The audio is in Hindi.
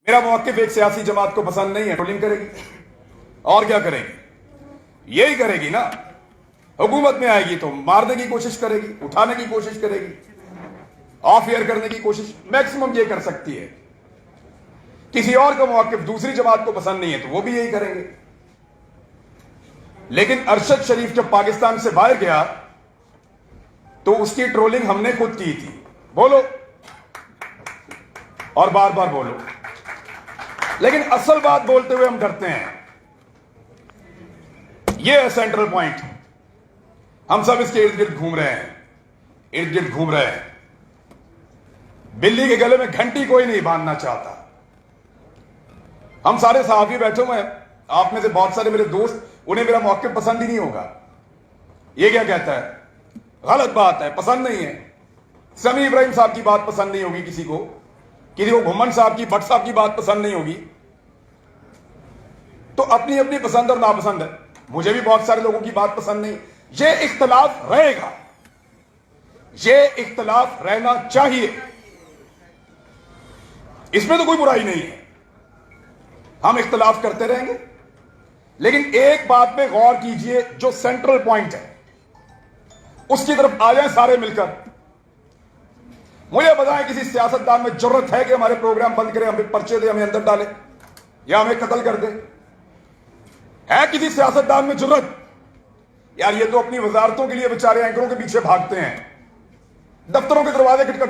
मेरा मौक़िफ़ एक सियासी जमात को पसंद नहीं है, ट्रोलिंग करेगी और क्या करेगी, यही करेगी ना। हुकूमत में आएगी तो मारने की कोशिश करेगी, उठाने की कोशिश करेगी, ऑफ एयर करने की कोशिश मैक्सिमम ये कर सकती है। किसी और का मौक़िफ़ दूसरी जमात को पसंद नहीं है तो वो भी यही करेंगे। लेकिन अरशद शरीफ जब पाकिस्तान से बाहर गया तो उसकी ट्रोलिंग हमने खुद की थी। बोलो और बार बार बोलो, लेकिन असल बात बोलते हुए हम डरते हैं। यह है सेंट्रल पॉइंट। हम सब इसके इर्द गिर्द घूम रहे हैं, बिल्ली के गले में घंटी कोई नहीं बांधना चाहता। हम सारे सहाफी बैठे हुए हैं, आप में से बहुत सारे मेरे दोस्त, उन्हें मेरा मौक़िफ़ पसंद ही नहीं होगा। यह क्या कहता है, गलत बात है, पसंद नहीं है। समी इब्राहिम साहब की बात पसंद नहीं होगी किसी को घुम्मन साहब की, भट्ट साहब की बात पसंद नहीं होगी। तो अपनी अपनी पसंद और नापसंद है। मुझे भी बहुत सारे लोगों की बात पसंद नहीं। यह इख्तलाफ रहेगा, यह इख्तलाफ रहना चाहिए, इसमें तो कोई बुराई नहीं है। हम इख्तलाफ करते रहेंगे, लेकिन एक बात पे गौर कीजिए, जो सेंट्रल पॉइंट है उसकी तरफ आ जाएं सारे मिलकर। मुझे बताएं, किसी सियासतदान में जरूरत है कि हमारे प्रोग्राम बंद करें, हमें पर्चे दे, हमें अंदर डाले या हमें कत्ल कर दे? है किसी सियासतदान में जरूरत? यार ये तो अपनी वजारतों के लिए बेचारे एंकरों के पीछे भागते हैं, दफ्तरों के दरवाजे खटखट